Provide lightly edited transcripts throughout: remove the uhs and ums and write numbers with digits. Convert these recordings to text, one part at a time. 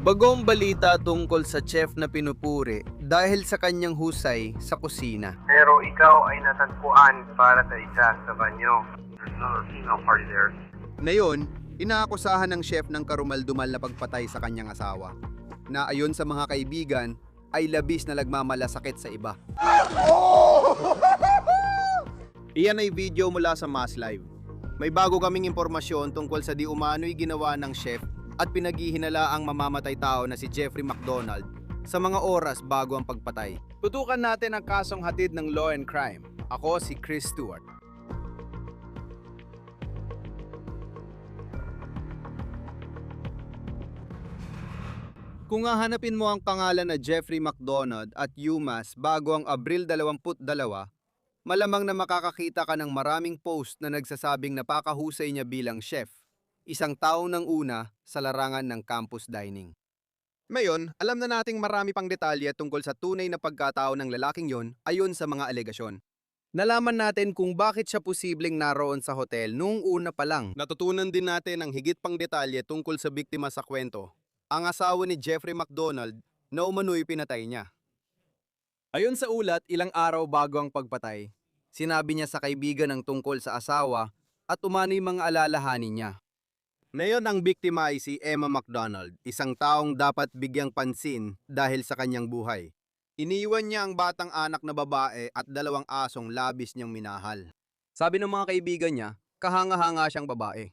Bagong balita tungkol sa chef na pinupuri dahil sa kanyang husay sa kusina. Pero ikaw ay natagpuan para sa isa sa banyo. There's no female party there. Ngayon, inaakusahan ng chef ng karumaldumal na pagpatay sa kanyang asawa, na ayon sa mga kaibigan, ay labis na nagmamalasakit sa iba. Iyan ay video mula sa Mass Live. May bago kaming impormasyon tungkol sa di umano'y ginawa ng chef at pinaghihinala ang mamamatay tao na si Jeffrey McDonald sa mga oras bago ang pagpatay. Tutukan natin ang kasong hatid ng Law and Crime. Ako si Chris Stewart. Kung hahanapin mo ang pangalan na Jeffrey McDonald at UMass bago ang Abril 22, malamang na makakakita ka ng maraming post na nagsasabing napakahusay niya bilang chef. Isang taong nang una sa larangan ng campus dining. Ngayon, alam na nating marami pang detalye tungkol sa tunay na pagkatao ng lalaking yon ayon sa mga alegasyon. Nalaman natin kung bakit siya posibleng naroon sa hotel noong una pa lang. Natutunan din natin ang higit pang detalye tungkol sa biktima sa kwento, ang asawa ni Jeffrey McDonald na umano'y pinatay niya. Ayon sa ulat, ilang araw bago ang pagpatay, sinabi niya sa kaibigan ng tungkol sa asawa at umano'y mga alalahanin niya. Ngayon ang biktima ay si Emma McDonald, isang taong dapat bigyang pansin dahil sa kanyang buhay. Iniwan niya ang batang anak na babae at 2 asong labis niyang minahal. Sabi ng mga kaibigan niya, kahanga-hanga siyang babae.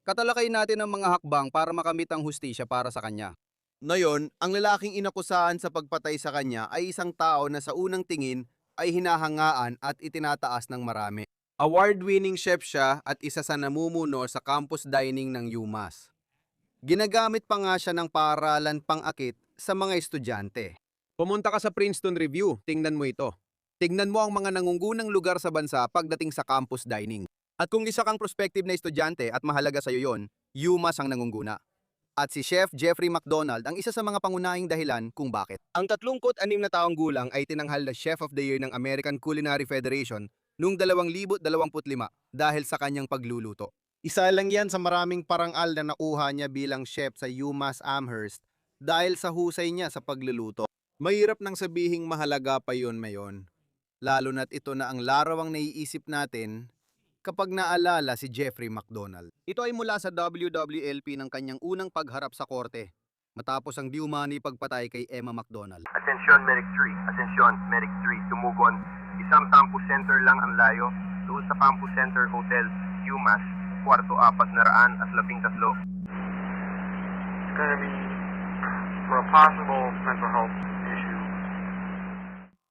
Katalakay natin ang mga hakbang para makamit ang hustisya para sa kanya. Ngayon, ang lalaking inakusahan sa pagpatay sa kanya ay isang tao na sa unang tingin ay hinahangaan at itinataas ng marami. Award-winning chef siya at isa sa namumuno sa campus dining ng UMass. Ginagamit pa nga siya ng paaralan pang-akit sa mga estudyante. Pumunta ka sa Princeton Review, tingnan mo ito. Tingnan mo ang mga nangungunang lugar sa bansa pagdating sa campus dining. At kung isa kang prospective na estudyante at mahalaga sa iyo yon, UMass ang nangunguna. At si Chef Jeffrey McDonald ang isa sa mga pangunahing dahilan kung bakit. Ang 36 na taong gulang ay tinanghal na Chef of the Year ng American Culinary Federation noong 2025 dahil sa kanyang pagluluto. Isa lang yan sa maraming parangal na nakuha niya bilang chef sa UMass Amherst dahil sa husay niya sa pagluluto. Mahirap nang sabihing mahalaga pa yun mayon. Lalo na't ito na ang larawang naiisip natin kapag naalala si Jeffrey McDonald. Ito ay mula sa WWLP ng kanyang unang pagharap sa korte matapos ang di umano'y pagpatay kay Emma McDonald. Atensyon Medic 3, Atensyon Medic 3, tumugon. Isang campus center lang ang layo doon sa Campus Center Hotel, UMass, kwarto 413. It's gonna be for a possible mental health issue.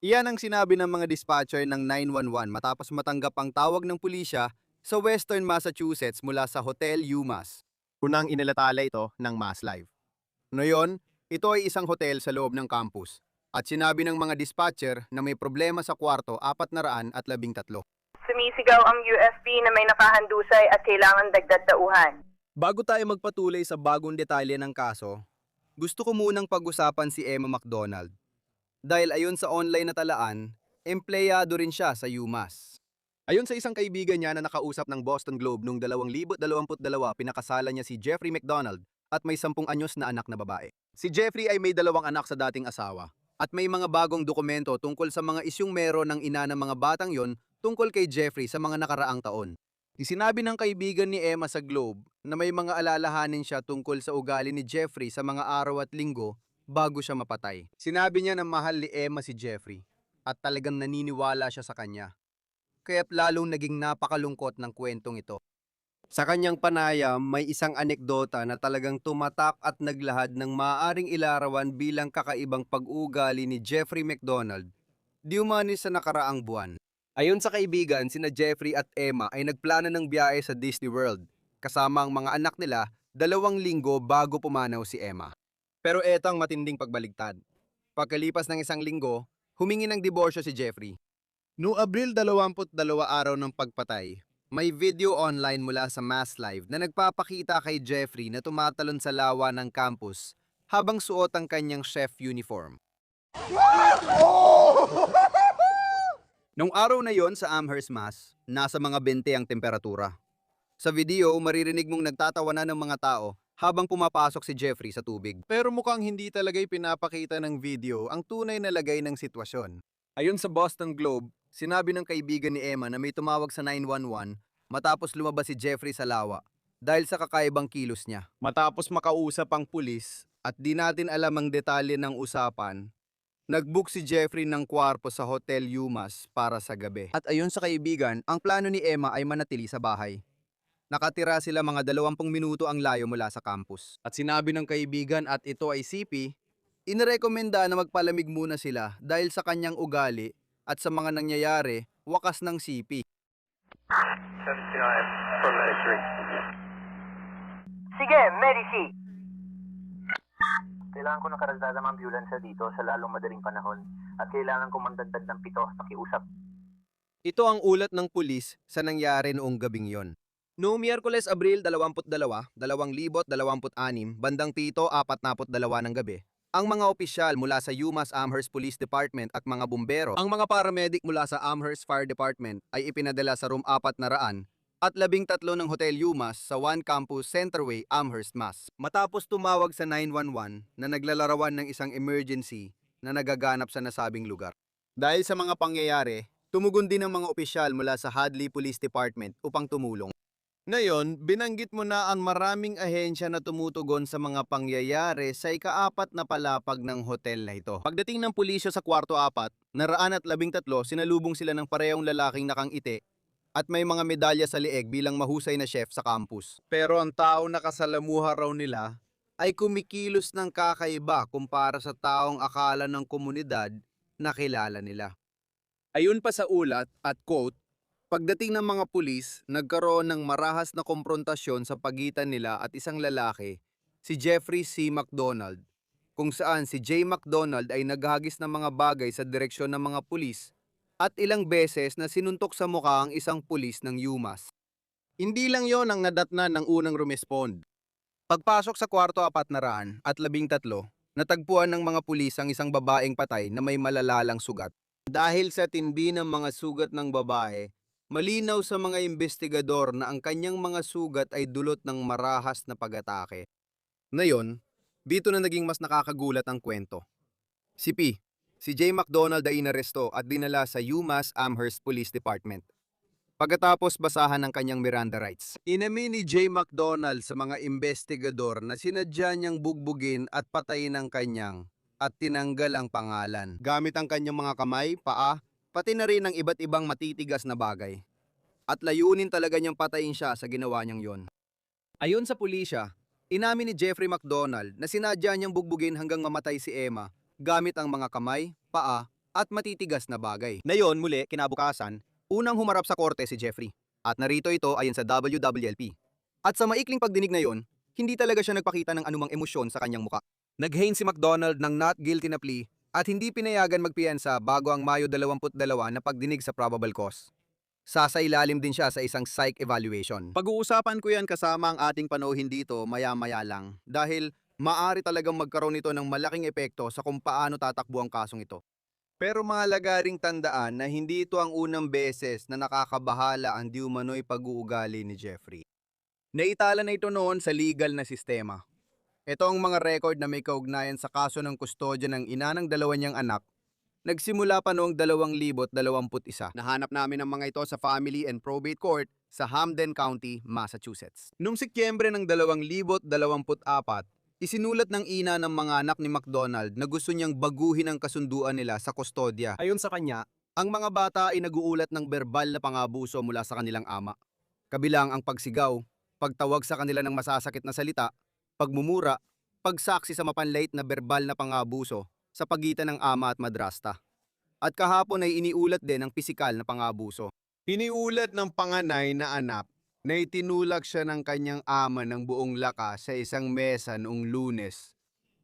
Iyan ang sinabi ng mga dispatcher ng 911 matapos matanggap ang tawag ng pulisya sa Western Massachusetts mula sa Hotel UMass. Unang inilatala ito ng Mass Live. Ngayon, ito ay isang hotel sa loob ng campus. At sinabi ng mga dispatcher na may problema sa kwarto 413. Sumisigaw ang UFP na may nakahandusay at kailangan dagdag tauhan. Bago tayo magpatuloy sa bagong detalye ng kaso, gusto ko munang pag-usapan si Emma McDonald. Dahil ayon sa online na talaan, empleyado rin siya sa UMass. Ayon sa isang kaibigan niya na nakausap ng Boston Globe noong 2022, pinakasalan niya si Jeffrey McDonald at may 10 anyos na anak na babae. Si Jeffrey ay may 2 anak sa dating asawa. At may mga bagong dokumento tungkol sa mga isyung meron ng ina ng mga batang yon tungkol kay Jeffrey sa mga nakaraang taon. Isinabi ng kaibigan ni Emma sa Globe na may mga alalahanin siya tungkol sa ugali ni Jeffrey sa mga araw at linggo bago siya mapatay. Sinabi niya na mahal ni Emma si Jeffrey at talagang naniniwala siya sa kanya. Kaya't lalong naging napakalungkot ng kwentong ito. Sa kanyang panayam, may isang anekdota na talagang tumatak at naglahad ng maaaring ilarawan bilang kakaibang pag-ugali ni Jeffrey McDonald di umani sa nakaraang buwan. Ayon sa kaibigan, sina Jeffrey at Emma ay nagplano ng biyahe sa Disney World kasama ang mga anak nila 2 linggo bago pumanaw si Emma. Pero etang matinding pagbaligtad. Pagkalipas ng 1 linggo, humingi ng diborsyo si Jeffrey. Noong Abril 22 araw ng pagpatay, may video online mula sa Mass Live na nagpapakita kay Jeffrey na tumatalon sa lawa ng campus habang suot ang kanyang chef uniform. Nung araw na yon sa Amherst, Mass, nasa mga 20 ang temperatura. Sa video, maririnig mong nagtatawanan ng mga tao habang pumapasok si Jeffrey sa tubig. Pero mukhang hindi talaga pinapakita ng video ang tunay na lagay ng sitwasyon. Ayon sa Boston Globe, sinabi ng kaibigan ni Emma na may tumawag sa 911 matapos lumabas si Jeffrey sa lawa dahil sa kakaibang kilos niya. Matapos makausap ang pulis at di natin alam ang detalye ng usapan, nag-book si Jeffrey ng kwarto sa Hotel Yumas para sa gabi. At ayon sa kaibigan, ang plano ni Emma ay manatili sa bahay. Nakatira sila mga 20 minuto ang layo mula sa campus. At sinabi ng kaibigan at ito ay CP, inirekomenda na magpalamig muna sila dahil sa kanyang ugali at sa mga nangyayari, wakas ng CP. 79 for Medic 3. Sige, Medici. Kailangan ko ng karagdagang ambulansya dito sa lalong madaling panahon at kailangan ko mandagdag ng 7 pakiusap. Ito ang ulat ng pulis sa nangyari noong gabing yon. Noong Miyerkules, Abril 22, 2026, bandang 7:42 ng gabi, ang mga opisyal mula sa UMass Amherst Police Department at mga bumbero, ang mga paramedic mula sa Amherst Fire Department ay ipinadala sa room 400 at 13 ng Hotel UMass sa One Campus Centerway, Amherst, Mass. Matapos tumawag sa 911 na naglalarawan ng isang emergency na nagaganap sa nasabing lugar. Dahil sa mga pangyayari, tumugon din ang mga opisyal mula sa Hadley Police Department upang tumulong. Ngayon, binanggit mo na ang maraming ahensya na tumutugon sa mga pangyayari sa ika-4 na palapag ng hotel na ito. Pagdating ng pulisyo sa kwarto 4, naraan at 13, sinalubong sila ng parehong lalaking nakangiti at may mga medalya sa lieg bilang mahusay na chef sa campus. Pero ang tao na kasalamuha raw nila ay kumikilos ng kakaiba kumpara sa taong akala ng komunidad na kilala nila. Ayun pa sa ulat at quote, pagdating ng mga pulis, nagkaroon ng marahas na komprontasyon sa pagitan nila at isang lalaki, si Jeffrey C. McDonald, kung saan si J. McDonald ay naghagis ng mga bagay sa direksyon ng mga pulis at ilang beses na sinuntok sa mukha ang isang pulis ng UMass. Hindi lang yon ang nadatnan ng unang rumespond. Pagpasok sa kwarto 400 at 13, natagpuan ng mga pulis ang isang babaeng patay na may malalalang sugat. Dahil sa tindi ng mga sugat ng babae, malinaw sa mga investigador na ang kanyang mga sugat ay dulot ng marahas na pag-atake. Ngayon, dito na naging mas nakakagulat ang kwento. Si J. McDonald ay inaresto at dinala sa UMass Amherst Police Department. Pagkatapos basahan ng kanyang Miranda rights. Inamin ni J. McDonald sa mga investigador na sinadya niyang bugbugin at patayin ang kanyang at tinanggal ang pangalan. Gamit ang kanyang mga kamay, paa, pati na rin ang iba't ibang matitigas na bagay. At layunin talaga niyang patayin siya sa ginawa niyang yon. Ayon sa pulisya, inamin ni Jeffrey McDonald na sinadya niyang bugbugin hanggang mamatay si Emma gamit ang mga kamay, paa, at matitigas na bagay. Ngayon, muli, kinabukasan, unang humarap sa korte si Jeffrey. At narito ito ayon sa WWLP. At sa maikling pagdinig na yon, hindi talaga siya nagpakita ng anumang emosyon sa kanyang muka. Naghain si McDonald ng not guilty na plea at hindi pinayagan magpiyansa bago ang Mayo 22 na pagdinig sa probable cause. Sasailalim din siya sa isang psych evaluation. Pag-uusapan ko yan kasama ang ating panauhin dito maya-maya lang dahil maaari talagang magkaroon ito ng malaking epekto sa kung paano tatakbo ang kasong ito. Pero mahalaga ring tandaan na hindi ito ang unang beses na nakakabahala ang di umano'y pag-uugali ni Jeffrey. Naitala na ito noon sa legal na sistema. Ito ang mga record na may kaugnayan sa kaso ng kustodya ng ina ng dalawa niyang anak. Nagsimula pa noong 2021. Nahanap namin ang mga ito sa Family and Probate Court sa Hampden County, Massachusetts. Noong Setyembre ng 2024, isinulat ng ina ng mga anak ni McDonald na gusto niyang baguhin ang kasunduan nila sa kustodya. Ayon sa kanya, ang mga bata ay naguulat ng berbal na pang-abuso mula sa kanilang ama. Kabilang ang pagsigaw, pagtawag sa kanila ng masasakit na salita, pagmumura, pagsaksi sa mapanlait na berbal na pang-abuso sa pagitan ng ama at madrasta. At kahapon ay iniulat din ang pisikal na pang-abuso. Iniulat ng panganay na anak na itinulak siya ng kanyang ama ng buong lakas sa isang mesa noong Lunes,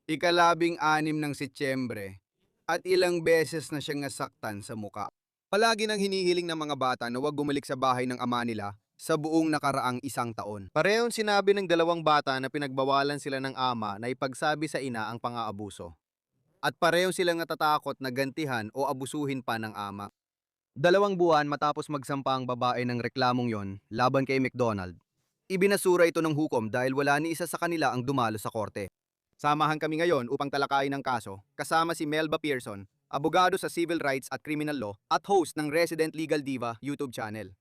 16 ng Setyembre, at ilang beses na siyang nasaktan sa muka. Palagi nang hinihiling ng mga bata na huwag bumalik sa bahay ng ama nila sa buong nakaraang 1 taon. Parehong sinabi ng 2 bata na pinagbawalan sila ng ama na ipagsabi sa ina ang pang-aabuso. At parehong silang natatakot na gantihan o abusuhin pa ng ama. 2 buwan matapos magsampa ang babae ng reklamong yon laban kay McDonald, Ibinasura ito ng hukom dahil wala ni isa sa kanila ang dumalo sa korte. Samahan kami ngayon upang talakayin ang kaso, kasama si Melba Pearson, abogado sa Civil Rights at Criminal Law at host ng Resident Legal Diva YouTube channel.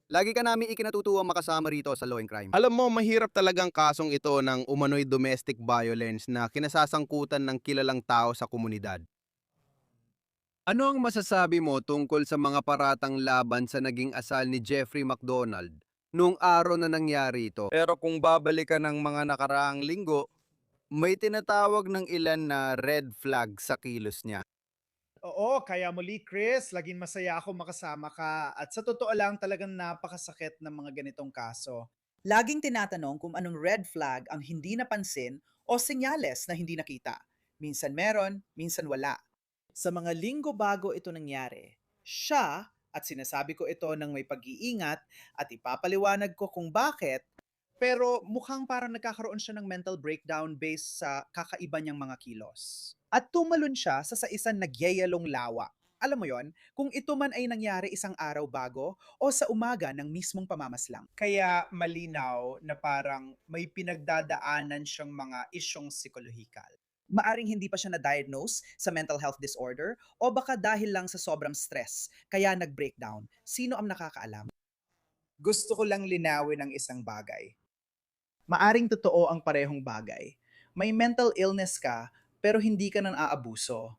Lagi ka namin ikinatutuwang makasama rito sa Law and Crime. Alam mo, mahirap talagang kasong ito ng umano'y domestic violence na kinasasangkutan ng kilalang tao sa komunidad. Ano ang masasabi mo tungkol sa mga paratang laban sa naging asal ni Jeffrey McDonald noong araw na nangyari ito? Pero kung babalikan ng mga nakaraang linggo, may tinatawag ng ilan na red flag sa kilos niya. Oo, kaya muli Chris, laging masaya ako makasama ka at sa totoo lang talagang napakasakit ng mga ganitong kaso. Laging tinatanong kung anong red flag ang hindi napansin o senyales na hindi nakita. Minsan meron, minsan wala. Sa mga linggo bago ito nangyari, siya, at sinasabi ko ito ng may pag-iingat at ipapaliwanag ko kung bakit, pero mukhang parang nagkakaroon siya ng mental breakdown based sa kakaiba niyang mga kilos. At tumalon siya sa isang nagyayalong lawa. Alam mo yon, kung ito man ay nangyari isang araw bago o sa umaga ng mismong pamamaslang. Kaya malinaw na parang may pinagdadaanan siyang mga isyong psikolohikal. Maaring hindi pa siya na-diagnose sa mental health disorder o baka dahil lang sa sobrang stress, kaya nag-breakdown. Sino ang nakakaalam? Gusto ko lang linawin ang isang bagay. Maaring totoo ang parehong bagay. May mental illness ka pero hindi ka nang aabuso.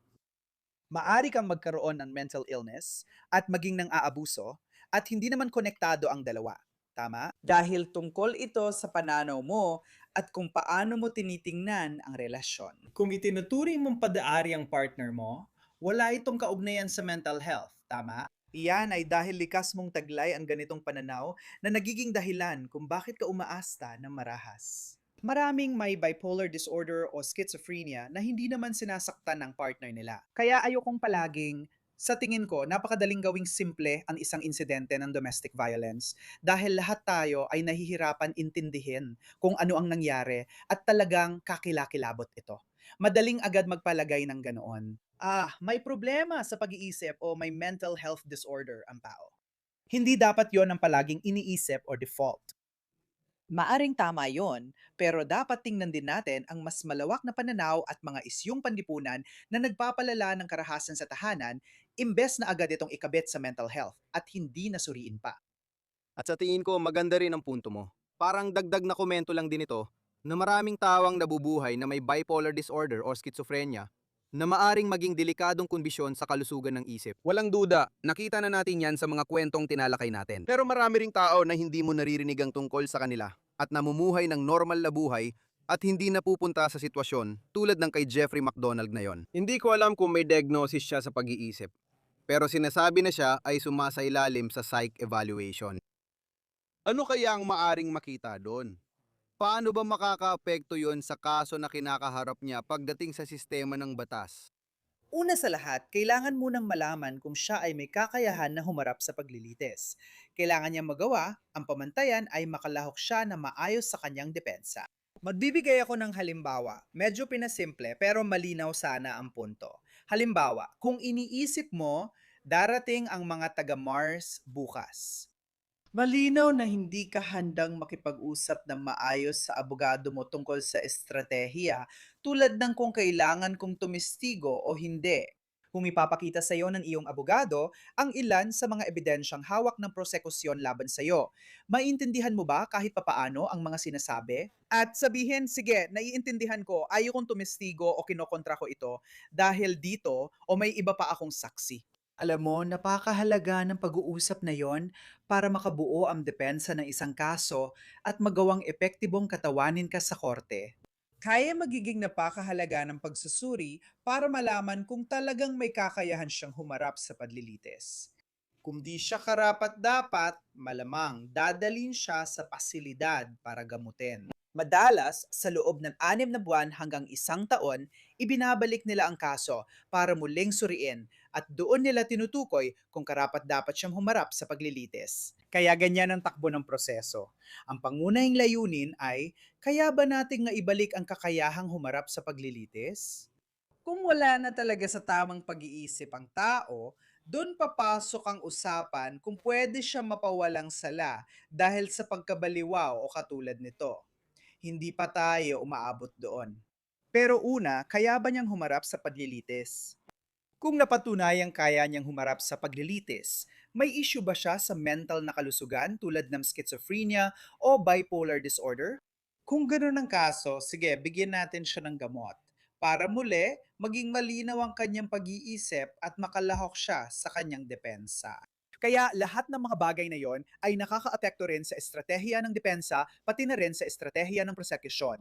Maari kang magkaroon ng mental illness at maging nang aabuso at hindi naman konektado ang dalawa. Tama? Dahil tungkol ito sa pananaw mo at kung paano mo tinitingnan ang relasyon. Kung itinuturing mong padaari ang partner mo, wala itong kaugnayan sa mental health. Tama? Iyan ay dahil likas mong taglay ang ganitong pananaw na nagiging dahilan kung bakit ka umaasta ng marahas. Maraming may bipolar disorder o schizophrenia na hindi naman sinasaktan ng partner nila. Kaya ayokong palaging, sa tingin ko, napakadaling gawing simple ang isang insidente ng domestic violence dahil lahat tayo ay nahihirapan intindihin kung ano ang nangyari at talagang kakilakilabot ito. Madaling agad magpalagay ng ganoon. May problema sa pag-iisip o may mental health disorder ang tao. Hindi dapat yon ang palaging iniisip o default. Maaring tama yon, pero dapat tingnan din natin ang mas malawak na pananaw at mga isyong panlipunan na nagpapalala ng karahasan sa tahanan imbes na agad itong ikabit sa mental health at hindi nasuriin pa. At sa tingin ko, maganda rin ang punto mo. Parang dagdag na komento lang din ito na maraming tawang nabubuhay na may bipolar disorder o schizophrenia na maaring maging delikadong kondisyon sa kalusugan ng isip. Walang duda, nakita na natin yan sa mga kwentong tinalakay natin. Pero marami ring tao na hindi mo naririnig ang tungkol sa kanila at namumuhay ng normal na buhay at hindi napupunta sa sitwasyon tulad ng kay Jeffrey McDonald na yon. Hindi ko alam kung may diagnosis siya sa pag-iisip, pero sinasabi na siya ay sumasailalim sa psych evaluation. Ano kaya ang maaring makita doon? Paano ba makakaapekto yon sa kaso na kinakaharap niya pagdating sa sistema ng batas? Una sa lahat, kailangan munang malaman kung siya ay may kakayahan na humarap sa paglilitis. Kailangan niya magawa, ang pamantayan ay makalahok siya na maayos sa kanyang depensa. Magbibigay ako ng halimbawa. Medyo pinasimple pero malinaw sana ang punto. Halimbawa, kung iniisip mo, darating ang mga taga-Mars bukas. Malinaw na hindi ka handang makipag-usap ng maayos sa abogado mo tungkol sa estratehiya tulad ng kung kailangan kong tumistigo o hindi. Kung ipapakita sa iyo ng iyong abogado ang ilan sa mga ebidensyang hawak ng prosekusyon laban sa iyo, maiintindihan mo ba kahit papaano ang mga sinasabi? At sabihin, sige, naiintindihan ko, ayaw kong tumistigo o kinokontra ko ito dahil dito o may iba pa akong saksi. Alam mo, napakahalaga ng pag-uusap na yon para makabuo ang depensa ng isang kaso at magawang epektibong katawanin ka sa korte. Kaya magiging napakahalaga ng pagsusuri para malaman kung talagang may kakayahan siyang humarap sa paglilitis. Kung di siya karapat-dapat, malamang dadalhin siya sa pasilidad para gamutin. Madalas, sa loob ng 6 na buwan hanggang 1 taon, ibinabalik nila ang kaso para muling suriin at doon nila tinutukoy kung karapat-dapat siyang humarap sa paglilitis. Kaya ganyan ang takbo ng proseso. Ang pangunahing layunin ay, kaya ba nating naibalik ang kakayahang humarap sa paglilitis? Kung wala na talaga sa tamang pag-iisip ang tao, Doon papasok ang usapan kung pwede siya mapawalang sala dahil sa pagkabaliwaw o katulad nito. Hindi pa tayo umaabot doon. Pero una, kaya ba niyang humarap sa paglilitis? Kung napatunayang kaya niyang humarap sa paglilitis, may issue ba siya sa mental na kalusugan tulad ng schizophrenia o bipolar disorder? Kung gano'n ang kaso, sige, bigyan natin siya ng gamot. Para muli, maging malinaw ang kanyang pag-iisip at makalahok siya sa kanyang depensa. Kaya lahat ng mga bagay na yon ay nakakaapekto rin sa estratehiya ng depensa pati na rin sa estratehiya ng prosekusyon.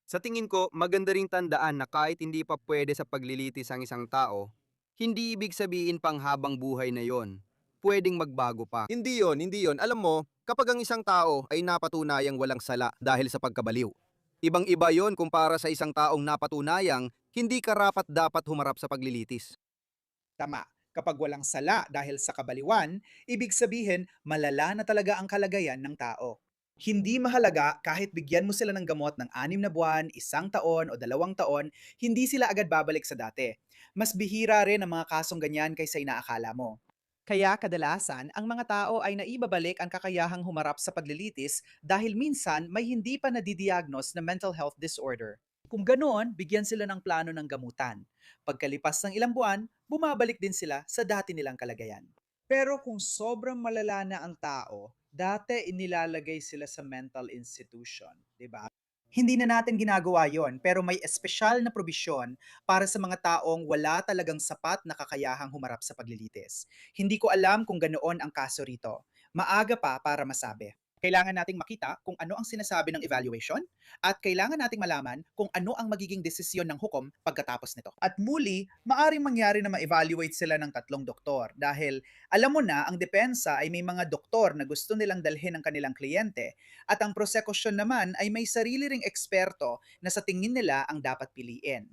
Sa tingin ko, maganda ring tandaan na kahit hindi pa pwede sa paglilitis ang isang tao, hindi ibig sabihin pang habang buhay na yon. Pwedeng magbago pa. Hindi yon. Alam mo, kapag ang isang tao ay napatunayang walang sala dahil sa pagkabaliw, ibang-iba yon kumpara sa isang taong napatunayang hindi karapat-dapat humarap sa paglilitis. Tama. Kapag walang sala dahil sa kabaliwan, ibig sabihin malala na talaga ang kalagayan ng tao. Hindi mahalaga kahit bigyan mo sila ng gamot ng 6 na buwan, 1 taon o 2 taon, hindi sila agad babalik sa dati. Mas bihira rin ang mga kasong ganyan kaysa inaakala mo. Kaya kadalasan, ang mga tao ay naibabalik ang kakayahang humarap sa paglilitis dahil minsan may hindi pa nadidiagnose na mental health disorder. Kung ganoon, bigyan sila ng plano ng gamutan. Pagkalipas ng ilang buwan, bumabalik din sila sa dati nilang kalagayan. Pero kung sobrang malala na ang tao, dati inilalagay sila sa mental institution, di ba? Hindi na natin ginagawa yon, pero may espesyal na probisyon para sa mga taong wala talagang sapat na kakayahang humarap sa paglilitis. Hindi ko alam kung ganoon ang kaso rito. Maaga pa para masabi. Kailangan nating makita kung ano ang sinasabi ng evaluation at kailangan nating malaman kung ano ang magiging desisyon ng hukom pagkatapos nito. At muli, maaring mangyari na ma-evaluate sila ng 3 doktor dahil alam mo na ang depensa ay may mga doktor na gusto nilang dalhin ang kanilang kliyente at ang prosekusyon naman ay may sarili ring eksperto na sa tingin nila ang dapat piliin.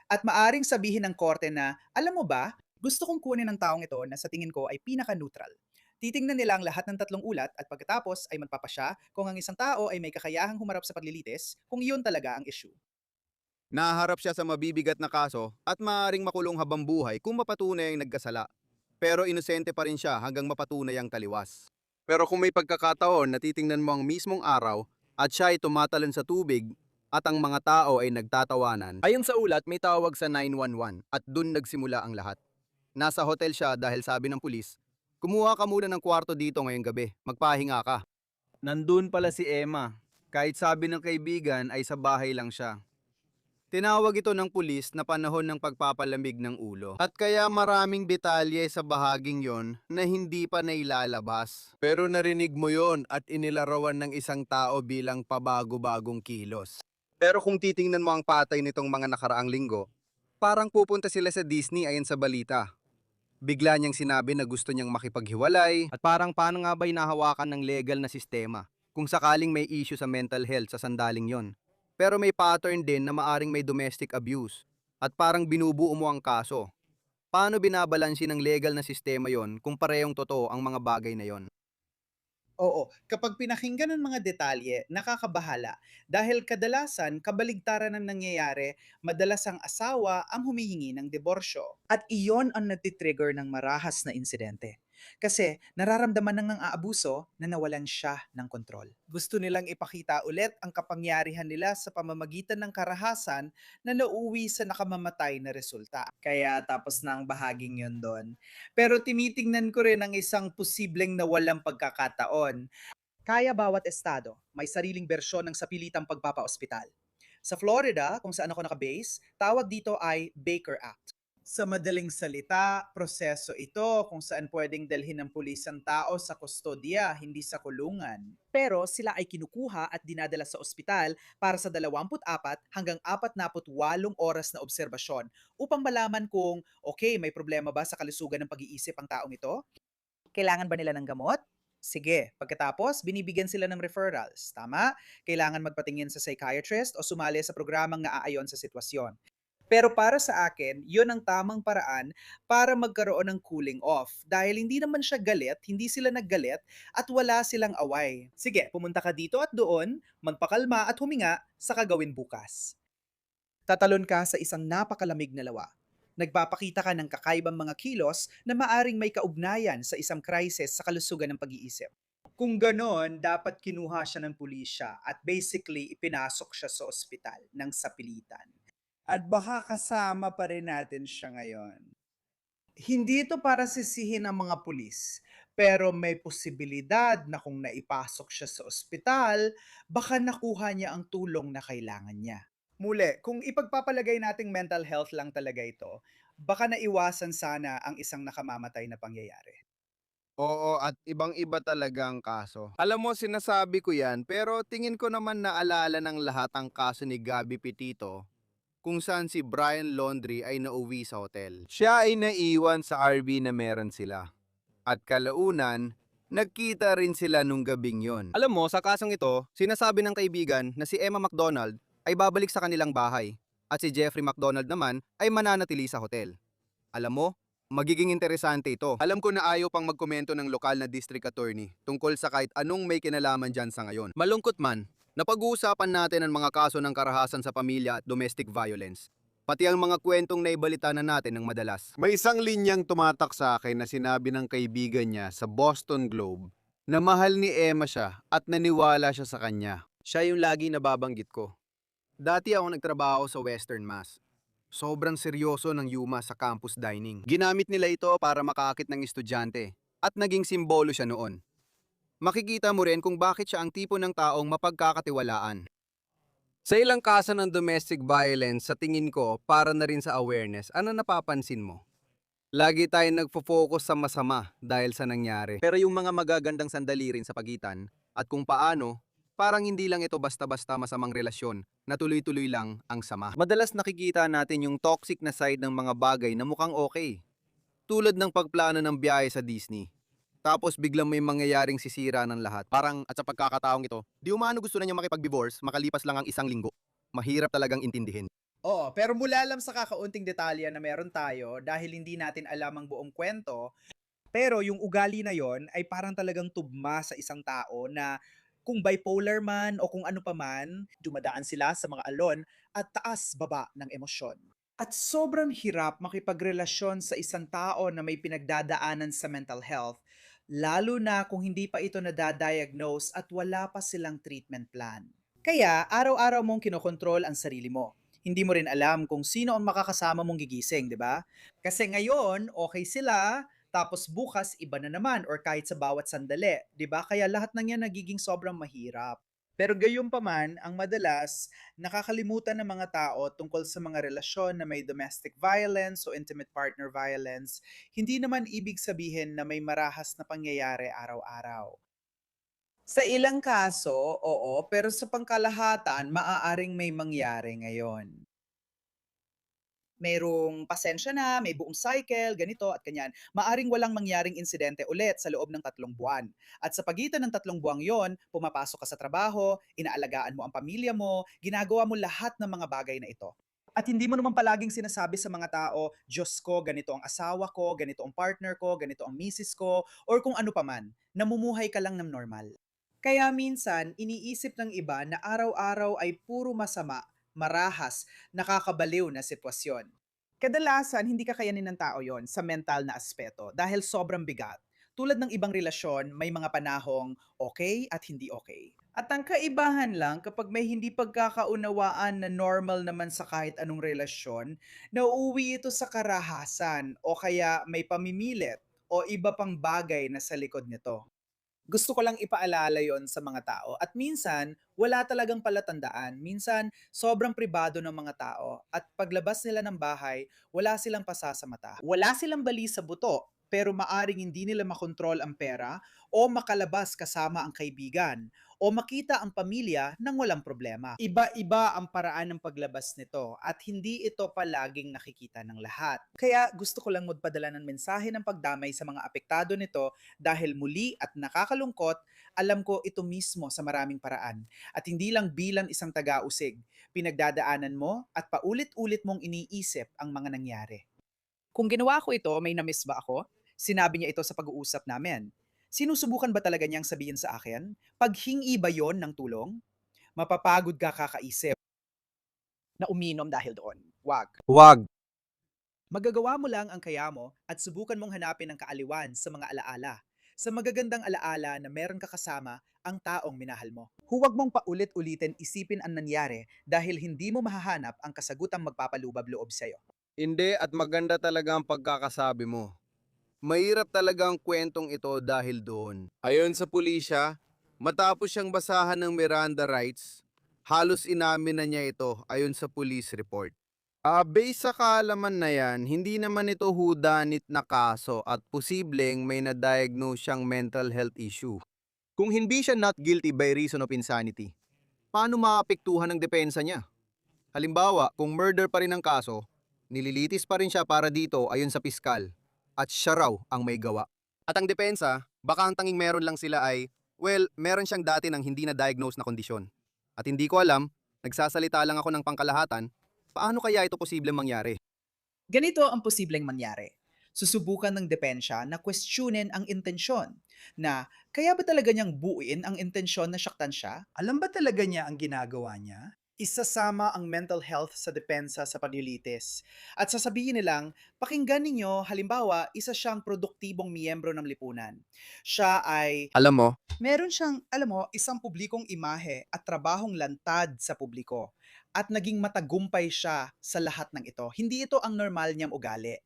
At maaring sabihin ng korte na, alam mo ba, gusto kong kunin ng taong ito na sa tingin ko ay pinaka-neutral. Titingnan nila ang lahat ng 3 ulat at pagkatapos ay magpapasya kung ang isang tao ay may kakayahang humarap sa paglilitis kung iyon talaga ang issue. Naharap siya sa mabibigat na kaso at maaaring makulong habang buhay kung mapatunay ang nagkasala. Pero inosente pa rin siya hanggang mapatunay ang taliwas. Pero kung may pagkakataon na titingnan mo ang mismong araw at siya ay tumatalon sa tubig at ang mga tao ay nagtatawanan, ayon sa ulat may tawag sa 911 at dun nagsimula ang lahat. Nasa hotel siya dahil sabi ng pulis, kumuha ka muna ng kwarto dito ngayong gabi, magpahinga ka. Nandun pala si Emma. Kahit sabi ng kaibigan ay sa bahay lang siya. Tinawag ito ng pulis na panahon ng pagpapalamig ng ulo. At kaya maraming detalye sa bahaging yon na hindi pa nailalabas. Pero narinig mo yon at inilarawan ng isang tao bilang pabago-bagong kilos. Pero kung titingnan mo ang patay nitong mga nakaraang linggo, parang pupunta sila sa Disney ayon sa balita. Bigla niyang sinabi na gusto niyang makipaghiwalay at parang paano nga ba'y nahawakan ng legal na sistema kung sakaling may issue sa mental health sa sandaling yon. Pero may pattern din na maaring may domestic abuse at parang binubuo mo ang kaso. Paano binabalansi ng legal na sistema yon kung parehong totoo ang mga bagay na yon? Oo, kapag pinakinggan ng mga detalye, nakakabahala dahil kadalasan kabaligtaran ang nangyayari, madalas ang asawa ang humihingi ng diborsyo. At iyon ang nagtitrigger ng marahas na insidente. Kasi nararamdaman ng aabuso na nawalan siya ng kontrol. Gusto nilang ipakita ulit ang kapangyarihan nila sa pamamagitan ng karahasan na nauuwi sa nakamamatay na resulta. Kaya tapos na ang bahaging yun doon. Pero tinitingnan ko rin ang isang posibleng nawalang pagkakataon. Kaya bawat estado may sariling bersyon ng sapilitang pagpapaospital. Sa Florida, kung saan ako nakabase, tawag dito ay Baker Act. Sa madaling salita, proseso ito kung saan pwedeng dalhin ng pulis ang tao sa kustodya, hindi sa kulungan. Pero sila ay kinukuha at dinadala sa ospital para sa 24 hanggang 48 oras na obserbasyon upang malaman kung, okay, may problema ba sa kalusugan ng pag-iisip ang taong ito? Kailangan ba nila ng gamot? Sige, pagkatapos, binibigyan sila ng referrals. Tama? Kailangan magpatingin sa psychiatrist o sumali sa programang naaayon sa sitwasyon. Pero para sa akin, yun ang tamang paraan para magkaroon ng cooling off. Dahil hindi naman siya galit, hindi sila naggalit, at wala silang away. Sige, pumunta ka dito at doon, magpakalma at huminga sa kagawin bukas. Tatalon ka sa isang napakalamig na lawa. Nagpapakita ka ng kakaibang mga kilos na maaring may kaugnayan sa isang krisis sa kalusugan ng pag-iisip. Kung ganon, dapat kinuha siya ng pulisya at basically ipinasok siya sa ospital ng sapilitan. At baka kasama pa rin natin siya ngayon. Hindi ito para sisihin ang mga pulis, pero may posibilidad na kung naipasok siya sa ospital, baka nakuha niya ang tulong na kailangan niya. Muli, kung ipagpapalagay nating mental health lang talaga ito, baka naiwasan sana ang isang nakamamatay na pangyayari. Oo, at ibang-iba talaga ang kaso. Alam mo, sinasabi ko yan, pero tingin ko naman naalala ng lahat ang kaso ni Gabby Petito kung saan si Brian Laundrie ay nauwi sa hotel. Siya ay naiwan sa RV na meron sila. At kalaunan, nagkita rin sila nung gabing yon. Alam mo, sa kasong ito, sinasabi ng kaibigan na si Emma McDonald ay babalik sa kanilang bahay at si Jeffrey McDonald naman ay mananatili sa hotel. Alam mo, magiging interesante ito. Alam ko na ayaw pang magkomento ng lokal na district attorney tungkol sa kahit anong may kinalaman dyan sa ngayon. Malungkot man, napag-uusapan natin ang mga kaso ng karahasan sa pamilya at domestic violence. Pati ang mga kwentong naibalita na natin ng madalas. May isang linyang tumatak sa akin na sinabi ng kaibigan niya sa Boston Globe na mahal ni Emma siya at naniwala siya sa kanya. Siya yung lagi nababanggit ko. Dati ako nagtrabaho sa Western Mass. Sobrang seryoso ng Yuma sa campus dining. Ginamit nila ito para makakit ng estudyante at naging simbolo siya noon. Makikita mo rin kung bakit siya ang tipo ng taong mapagkakatiwalaan. Sa ilang kaso ng domestic violence, sa tingin ko, para na rin sa awareness, ano napapansin mo? Lagi tayong nagfo-focus sa masama dahil sa nangyari. Pero yung mga magagandang sandali rin sa pagitan at kung paano, parang hindi lang ito basta-basta masamang relasyon na tuloy-tuloy lang ang sama. Madalas nakikita natin yung toxic na side ng mga bagay na mukhang okay. Tulad ng pagplano ng biyahe sa Disney. Tapos biglang may mangyayaring sisira ng lahat. Parang at sa pagkakataong ito, di umano gusto na niya makipag-divorce, makalipas lang ang 1 linggo. Mahirap talagang intindihin. Oo, pero mula lang sa kakaunting detalye na meron tayo dahil hindi natin alam ang buong kwento, pero yung ugali na yon ay parang talagang tugma sa isang tao na kung bipolar man o kung ano pa man, dumadaan sila sa mga alon at taas-baba ng emosyon. At sobrang hirap makipagrelasyon sa isang tao na may pinagdadaanan sa mental health, lalo na kung hindi pa ito nadadiagnose at wala pa silang treatment plan. Kaya araw-araw mong kinokontrol ang sarili mo. Hindi mo rin alam kung sino ang makakasama mong gigising, di ba? Kasi ngayon, okay sila, tapos bukas iba na naman or kahit sa bawat sandali, 'di ba? Kaya lahat ng 'yan nagiging sobrang mahirap. Pero gayon pa man, ang madalas nakakalimutan ng mga tao tungkol sa mga relasyon na may domestic violence o intimate partner violence, hindi naman ibig sabihin na may marahas na pangyayari araw-araw. Sa ilang kaso, oo, pero sa pangkalahatan, maaaring may mangyari ngayon. Merong pasensya na, may buong cycle, ganito at ganyan. Maaring walang mangyaring insidente ulit sa loob ng 3 buwan. At sa pagitan ng 3 buwang yon, pumapasok ka sa trabaho, inaalagaan mo ang pamilya mo, ginagawa mo lahat ng mga bagay na ito. At hindi mo naman palaging sinasabi sa mga tao, Diyos ko, ganito ang asawa ko, ganito ang partner ko, ganito ang misis ko, or kung ano pa man, namumuhay ka lang ng normal. Kaya minsan, iniisip ng iba na araw-araw ay puro masama, marahas, nakakabaliw na sitwasyon. Kadalasan, hindi kakayanin ng tao yon sa mental na aspeto dahil sobrang bigat. Tulad ng ibang relasyon, may mga panahong okay at hindi okay. At ang kaibahan lang kapag may hindi pagkakaunawaan na normal naman sa kahit anong relasyon, nauuwi ito sa karahasan o kaya may pamimilit o iba pang bagay na sa likod nito. Gusto ko lang ipaalala yon sa mga tao. At minsan, wala talagang palatandaan. Minsan, sobrang pribado ng mga tao. At paglabas nila ng bahay, wala silang pasa sa mata. Wala silang bali sa buto, pero maaring hindi nila makontrol ang pera o makalabas kasama ang kaibigan o makita ang pamilya nang walang problema. Iba-iba ang paraan ng paglabas nito at hindi ito palaging nakikita ng lahat. Kaya gusto ko lang magpadala ng mensahe ng pagdamay sa mga apektado nito dahil muli at nakakalungkot, alam ko ito mismo sa maraming paraan. At hindi lang bilang isang taga-usig, pinagdadaanan mo at paulit-ulit mong iniisip ang mga nangyari. Kung ginawa ko ito, may na-miss ba ako? Sinabi niya ito sa pag-uusap namin. Sinusubukan ba talaga niyang sabihin sa akin? Paghingi ba yon ng tulong? Mapapagod ka kakaisip na uminom dahil doon. Wag. Huwag. Magagawa mo lang ang kaya mo at subukan mong hanapin ang kaaliwan sa mga alaala. Sa magagandang alaala na meron ka kasama ang taong minahal mo. Huwag mong paulit-ulitin isipin ang nangyari dahil hindi mo mahahanap ang kasagutang magpapalubab-loob sa'yo. Hindi, at maganda talaga ang pagkakasabi mo. Mahirap talaga ang kwentong ito dahil doon. Ayon sa pulisya, matapos siyang basahan ng Miranda rights, halos inamin na niya ito ayon sa police report. Based sa kaalaman na yan, hindi naman ito whodunit na kaso at posibleng may na-diagnose siyang mental health issue. Kung hindi siya not guilty by reason of insanity, paano maapektuhan ng depensa niya? Halimbawa, kung murder pa rin ang kaso, nililitis pa rin siya para dito ayon sa piskal at siya raw ang may gawa. At ang depensa, baka ang tanging meron lang sila ay, well, meron siyang dati ng hindi na-diagnose na kondisyon. At hindi ko alam, nagsasalita lang ako ng pangkalahatan, paano kaya ito posibleng mangyari? Ganito ang posibleng mangyari. Susubukan ng depensya na questionin ang intensyon. Na, kaya ba talaga niyang buuin ang intensyon na saktan siya? Alam ba talaga niya ang ginagawa niya? Isasama ang mental health sa depensa sa paglilitis. At sasabihin nilang, pakinggan ninyo, halimbawa, isa siyang produktibong miyembro ng lipunan. Siya ay Alam mo, meron siyang, isang publikong imahe at trabahong lantad sa publiko. At naging matagumpay siya sa lahat ng ito. Hindi ito ang normal niyang ugali.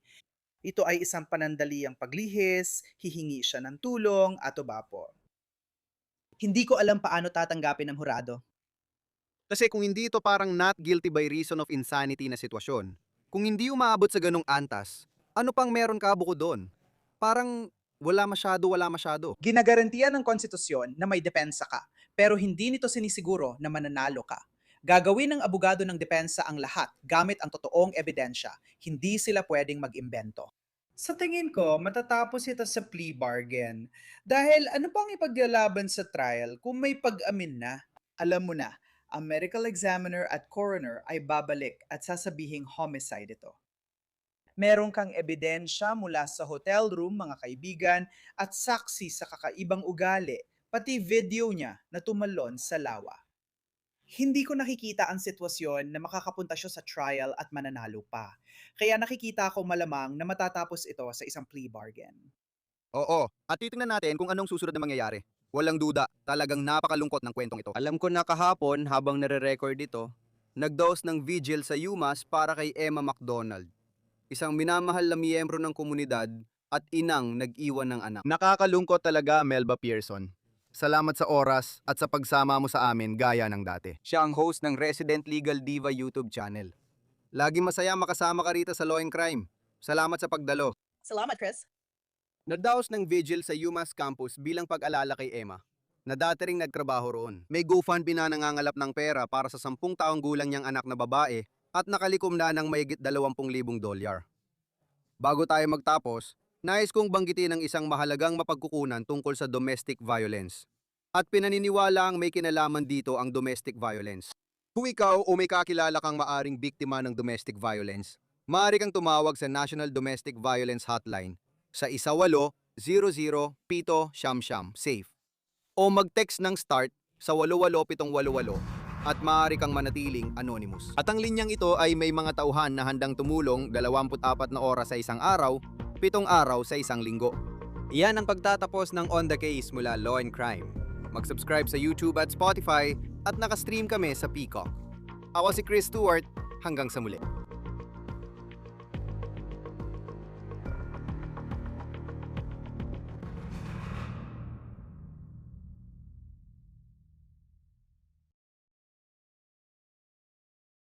Ito ay isang panandaliang paglihis, hihingi siya ng tulong, ato ba po. Hindi ko alam paano tatanggapin ng hurado. kasi kung hindi ito parang not guilty by reason of insanity na sitwasyon, kung hindi umaabot sa ganong antas, ano pang meron ka bukod doon? Parang wala masyado. Ginagarantiya ng konstitusyon na may depensa ka, pero hindi nito sinisiguro na mananalo ka. Gagawin ng abogado ng depensa ang lahat gamit ang totoong ebidensya. Hindi sila pwedeng mag-imbento. Sa tingin ko, matatapos ito sa plea bargain. Dahil ano pang ipaglalaban sa trial kung may pag-amin na? Alam mo na, ang medical examiner at coroner ay babalik at sasabihing homicide ito. Meron kang ebidensya mula sa hotel room, mga kaibigan, at saksi sa kakaibang ugali, pati video niya na tumalon sa lawa. Hindi ko nakikita ang sitwasyon na makakapunta siya sa trial at mananalo pa. Kaya nakikita ko malamang na matatapos ito sa isang plea bargain. Oo, at titingnan natin kung anong susunod na mangyayari. Walang duda, talagang napakalungkot ng kwentong ito. Alam ko na kahapon habang nare-record ito, nagdaos ng vigil sa UMass para kay Emma McDonald, isang minamahal na miyembro ng komunidad at inang nag-iwan ng anak. Nakakalungkot talaga, Melba Pearson. Salamat sa oras at sa pagsama mo sa amin gaya ng dati. Siya ang host ng Resident Legal Diva YouTube channel. Lagi masaya makasama ka rito sa Law and Crime. Salamat sa pagdalo. Salamat, Chris. Nadaos ng vigil sa UMass campus bilang pag-alala kay Emma, na dati ring nagtrabaho roon. May GoFundMe na nangangalap ng pera para sa 10 taong gulang niyang anak na babae at nakalikom na ng mahigit $20,000. Bago tayo magtapos, nais kong banggitin ang isang mahalagang mapagkukunan tungkol sa domestic violence. At pinaniniwala ang may kinalaman dito ang domestic violence. Kung ikaw o may kakilala kang maaring biktima ng domestic violence, maaari kang tumawag sa National Domestic Violence Hotline sa 1800-788 SAFE o mag-text ng START sa 88788 at maaari kang manatiling anonymous. At ang linyang ito ay may mga tauhan na handang tumulong 24 na oras sa isang araw, 7 araw sa isang linggo. Iyan ang pagtatapos ng On The Case mula Law and Crime. Mag-subscribe sa YouTube at Spotify at nakastream kami sa Peacock. Ako si Chris Stewart, hanggang sa muli.